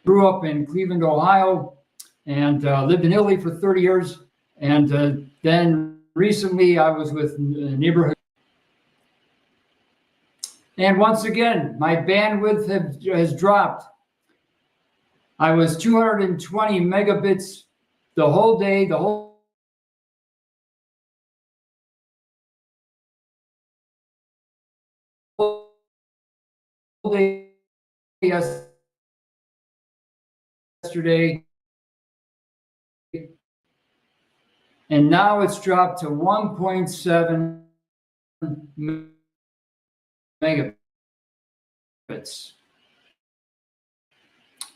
Grew up in Cleveland, Ohio, and lived in Italy for 30 years. And then recently I was with neighborhood. And once again, my bandwidth has dropped. I was 220 megabits the whole day, the whole day yesterday. And now it's dropped to 1.7 megabits.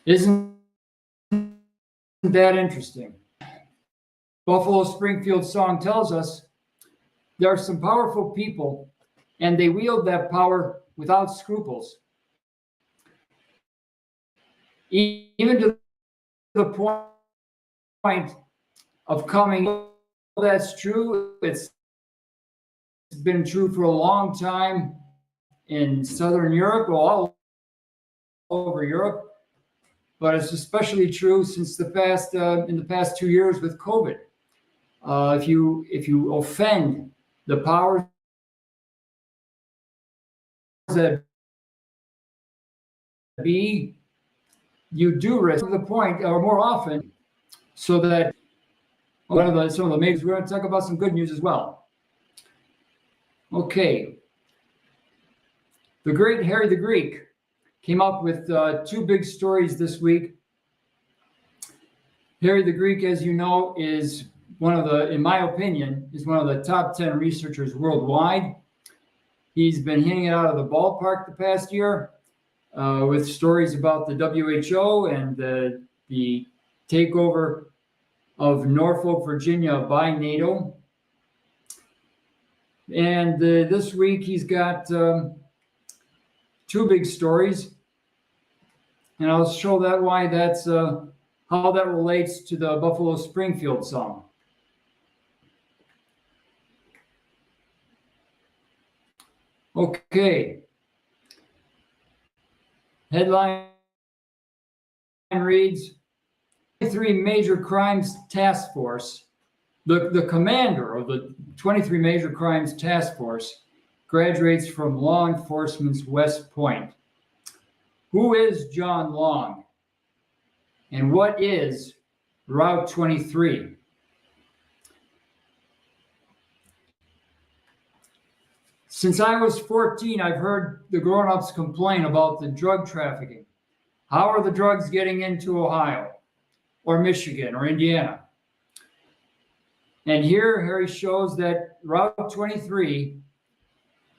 Isn't that interesting? Buffalo Springfield song tells us there are some powerful people, and they wield that power without scruples. Even to the point of coming, that's true. It's been true for a long time in Southern Europe, all over Europe, but it's especially true since the past in the past 2 years with COVID. If you offend the powers that be, you do risk the point, or more often, so that some of the majors. We're going to talk about some good news as well. Okay, the great Harry the Greek came up with 2 big stories this week. Harry the Greek, as you know, is one of the, in my opinion, is one of the top 10 researchers worldwide. He's been hitting it out of the ballpark the past year with stories about the WHO and the takeover of Norfolk, Virginia by NATO. And this week he's got 2 big stories. And I'll show that why that's how that relates to the Buffalo Springfield song. Okay. Headline reads, 23 Major Crimes Task Force, the commander of the 23 Major Crimes Task Force graduates from law enforcement's West Point. Who is John Long? And what is Route 23? Since I was 14, I've heard the grown-ups complain about the drug trafficking. How are the drugs getting into Ohio or Michigan or Indiana? And here Harry shows that Route 23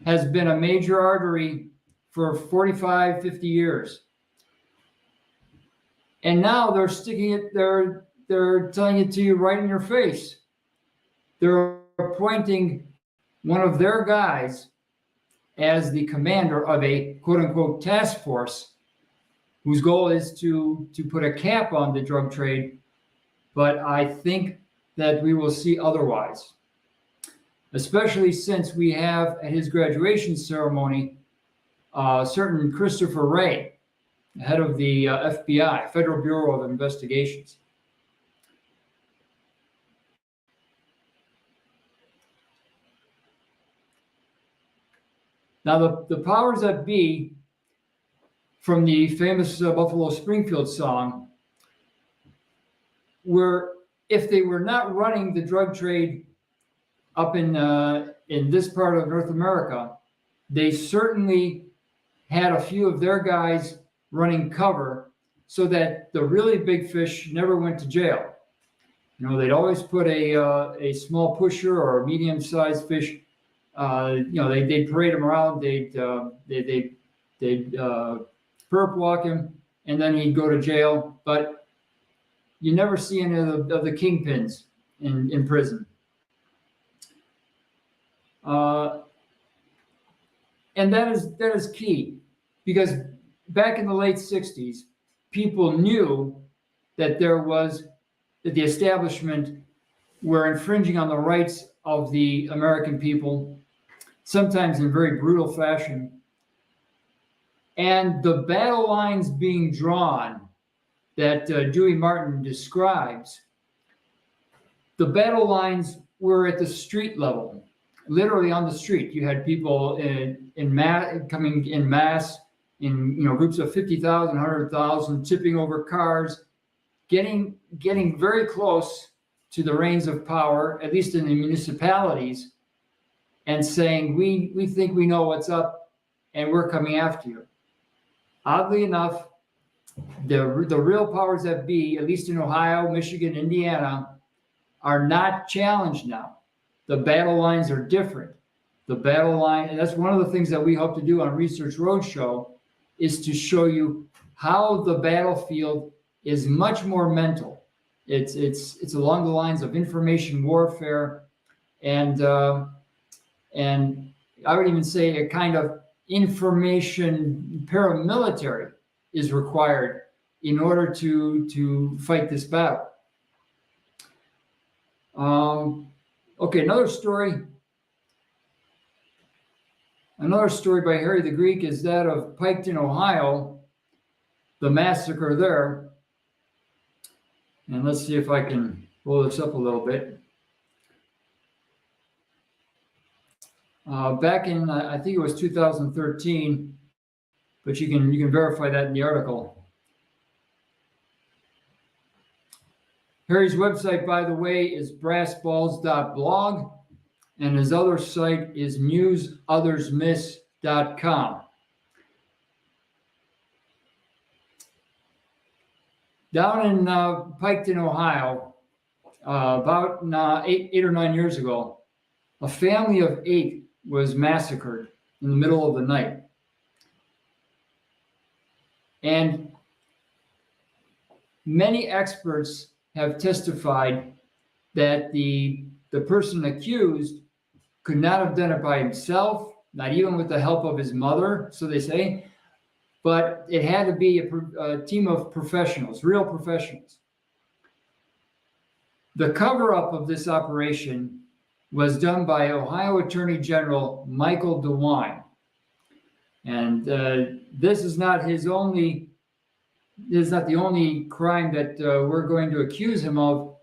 has been a major artery for 45, 50 years. And now they're sticking it, they're telling it to you right in your face. They're appointing one of their guys as the commander of a quote unquote task force whose goal is to put a cap on the drug trade. But I think that we will see otherwise, especially since we have at his graduation ceremony certain Christopher Wray, head of the FBI, Federal Bureau of Investigations. Now, the powers that be from the famous Buffalo Springfield song were, if they were not running the drug trade up in this part of North America, they certainly had a few of their guys running cover so that the really big fish never went to jail. They'd always put a small pusher or a medium-sized fish. They'd parade him around. They'd perp walk him, and then he'd go to jail. But you never see any of the kingpins in prison. And that is key, because back in the late 60s, people knew that the establishment were infringing on the rights of the American people, sometimes in very brutal fashion. And the battle lines being drawn that Dewey Martin describes, the battle lines were at the street level, literally on the street. You had people coming in mass, in groups of 50,000, 100,000, tipping over cars, getting very close to the reins of power, at least in the municipalities, and saying, we think we know what's up, and we're coming after you. Oddly enough, the real powers that be, at least in Ohio, Michigan, Indiana, are not challenged now. The battle lines are different. The battle line, and that's one of the things that we hope to do on Research Roadshow, is to show you how the battlefield is much more mental. It's along the lines of information warfare, and I would even say a kind of information paramilitary is required in order to fight this battle. Okay, another story by Harry the Greek is that of Piketon, Ohio, the massacre there. And let's see if I can pull this up a little bit. Back in, I think it was 2013, but you can verify that in the article. Harry's website, by the way, is brassballs.blog, and his other site is museothersmiss.com. Down in Piketon, Ohio, about 8 or 9 years ago, a family of 8 was massacred in the middle of the night. And many experts have testified that the person accused could not have done it by himself, not even with the help of his mother, so they say, but it had to be a team of professionals, real professionals. The cover-up of this operation was done by Ohio Attorney General Michael DeWine. And this is not the only crime that we're going to accuse him of,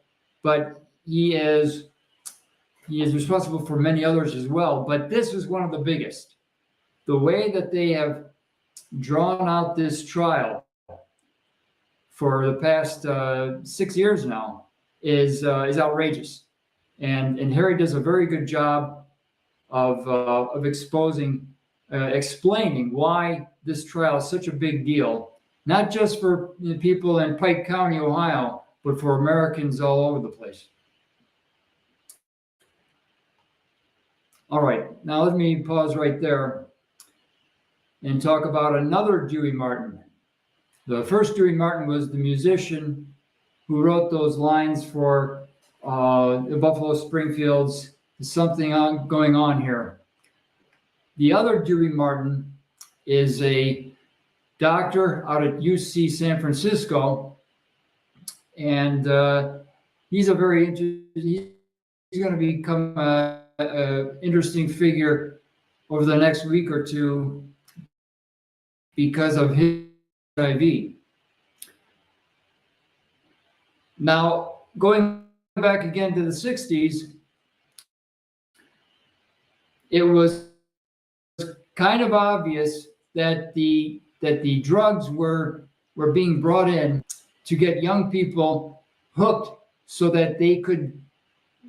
but he is responsible for many others as well. But this was one of the biggest. The way that they have drawn out this trial for the past 6 years now is outrageous. And Harry does a very good job of explaining why this trial is such a big deal, not just for people in Pike County, Ohio, but for Americans all over the place. All right, now let me pause right there and talk about another Dewey Martin. The first Dewey Martin was the musician who wrote those lines for the Buffalo Springfields, Something Going On Here. The other Dewey Martin is a doctor out at UC San Francisco, and he's going to become an interesting figure over the next week or two because of his HIV. Now, going back again to the 60s, it was kind of obvious that the drugs were being brought in to get young people hooked so that they could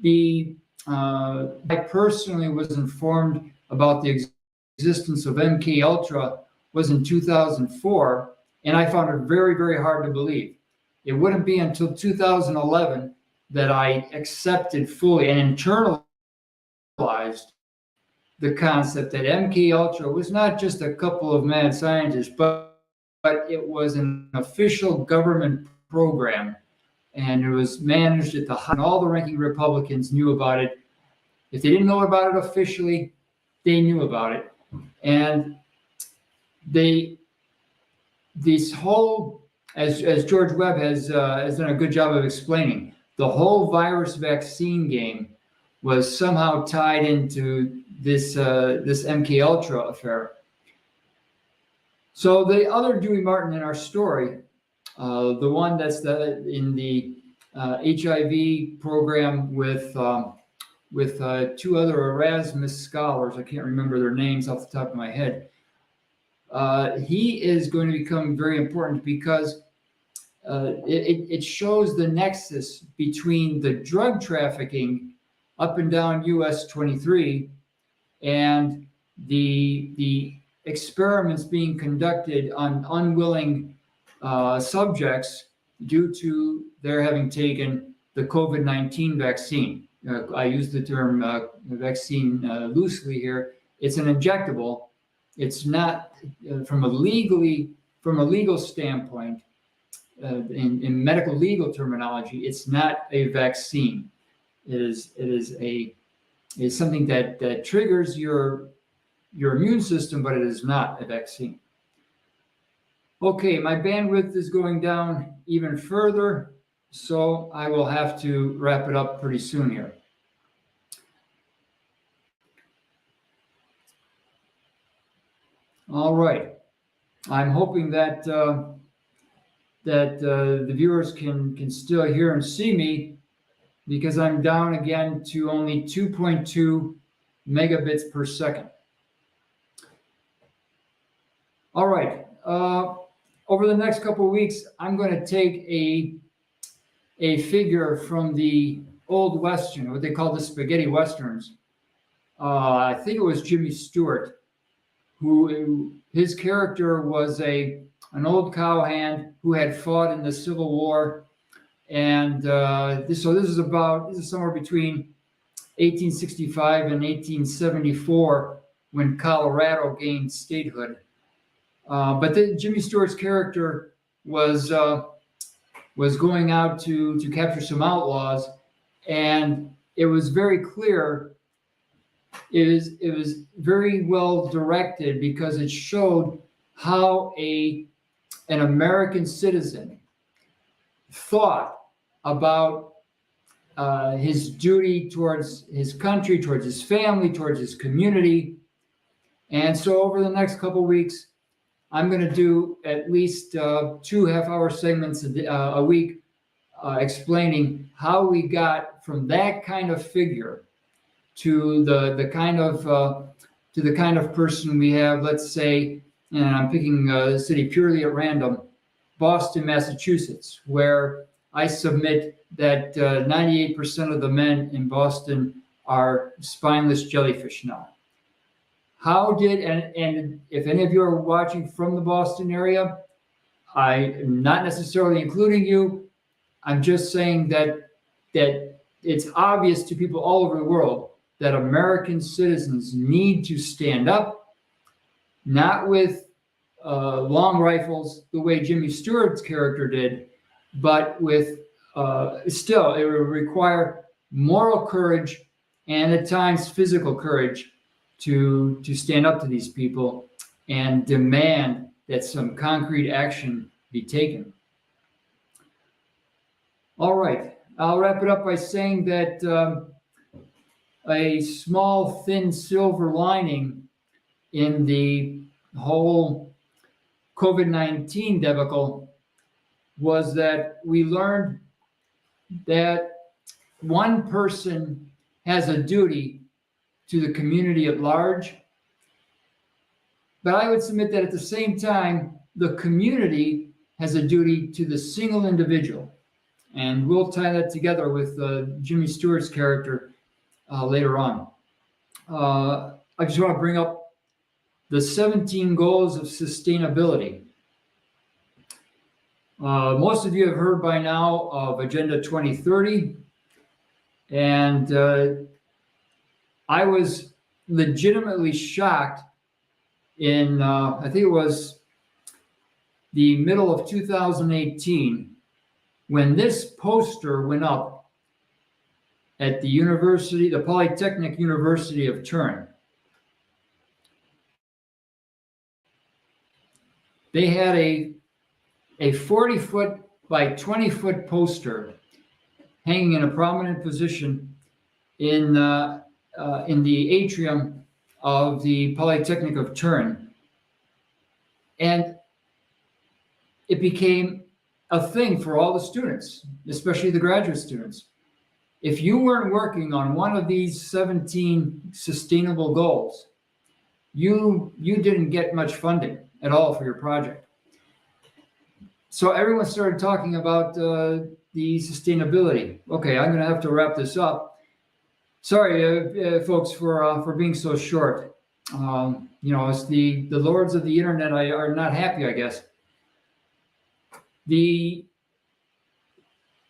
be. I personally was informed about the existence of MK Ultra was in 2004, and I found it very, very hard to believe. It wouldn't be until 2011 that I accepted fully and internalized the concept that MK Ultra was not just a couple of mad scientists, but it was an official government program, and it was managed at the high, and all the ranking Republicans knew about it. If they didn't know about it officially, they knew about it. And this whole, as George Webb has done a good job of explaining, the whole virus vaccine game was somehow tied into this MK Ultra affair. So the other Dewey Martin in our story, the one that's in the HIV program with two other Erasmus scholars, I can't remember their names off the top of my head. He is going to become very important because it shows the nexus between the drug trafficking up and down US 23 and the experiments being conducted on unwilling subjects due to their having taken the COVID-19 vaccine. I use the term vaccine loosely here. It's an injectable. It's not from a legal standpoint, in medical legal terminology, it's not a vaccine. It is something that triggers your immune system, but it is not a vaccine. Okay, my bandwidth is going down even further, so I will have to wrap it up pretty soon here. All right. I'm hoping that the viewers can still hear and see me, because I'm down again to only 2.2 megabits per second. All right. Over the next couple of weeks, I'm going to take a figure from the old Western, what they call the spaghetti Westerns. I think it was Jimmy Stewart, who his character was an old cowhand who had fought in the Civil War. And this is somewhere between 1865 and 1874 when Colorado gained statehood. But Jimmy Stewart's character was going out to capture some outlaws, and it was very clear. It was very well directed because it showed how an American citizen thought about his duty towards his country, towards his family, towards his community. And so over the next couple of weeks, I'm going to do at least 2 half-hour segments a week explaining how we got from that kind of figure to the kind of person we have. Let's say, and I'm picking a city purely at random, Boston, Massachusetts, where I submit that 98% of the men in Boston are spineless jellyfish now. How did, and if any of you are watching from the Boston area, I'm not necessarily including you. I'm just saying that it's obvious to people all over the world that American citizens need to stand up, not with long rifles the way Jimmy Stewart's character did, but with still, it would require moral courage and at times physical courage to stand up to these people and demand that some concrete action be taken. All right, I'll wrap it up by saying that a small, thin silver lining in the whole COVID-19 debacle was that we learned that one person has a duty to the community at large. But I would submit that at the same time, the community has a duty to the single individual. And we'll tie that together with Jimmy Stewart's character later on. I just want to bring up the 17 goals of sustainability. Most of you have heard by now of Agenda 2030. And I was legitimately shocked in, I think it was the middle of 2018, when this poster went up at the university, the Polytechnic University of Turin. They had a 40-foot by 20-foot poster hanging in a prominent position in the atrium of the Polytechnic of Turin. And it became a thing for all the students, especially the graduate students. If you weren't working on one of these 17 sustainable goals, you didn't get much funding at all for your project. So everyone started talking about the sustainability. Okay, I'm going to have to wrap this up. Sorry, folks, for being so short. It's the lords of the internet are not happy, I guess. In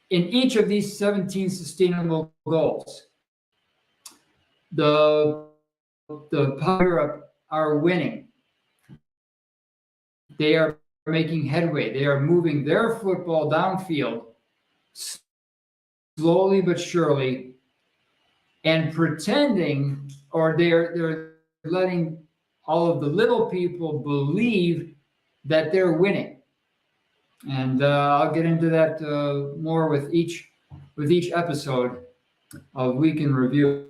each of these 17 sustainable goals, the Europe are winning. They are making headway. They are moving their football downfield slowly but surely, and pretending, or they're letting all of the little people believe that they're winning. And I'll get into that more with each episode of Week in Review.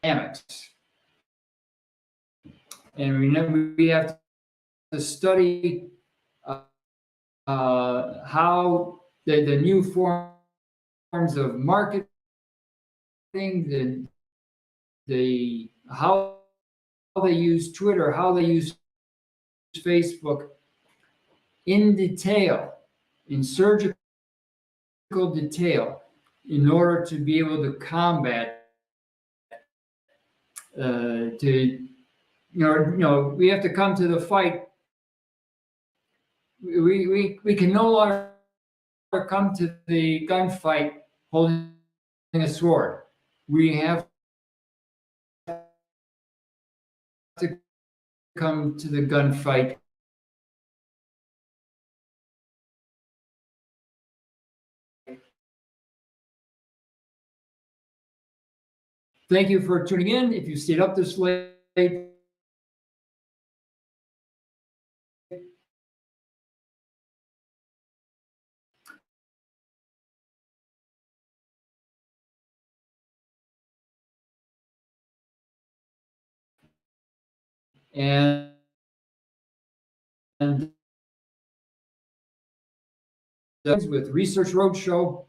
Dynamics. And we have to study how the new forms of marketing, how they use Twitter, how they use Facebook in detail, in surgical detail, in order to be able to combat we have to come to the fight. We can no longer come to the gunfight holding a sword. We have to come to the gunfight Thank you for tuning in. If you stayed up this late, and with Research Roadshow,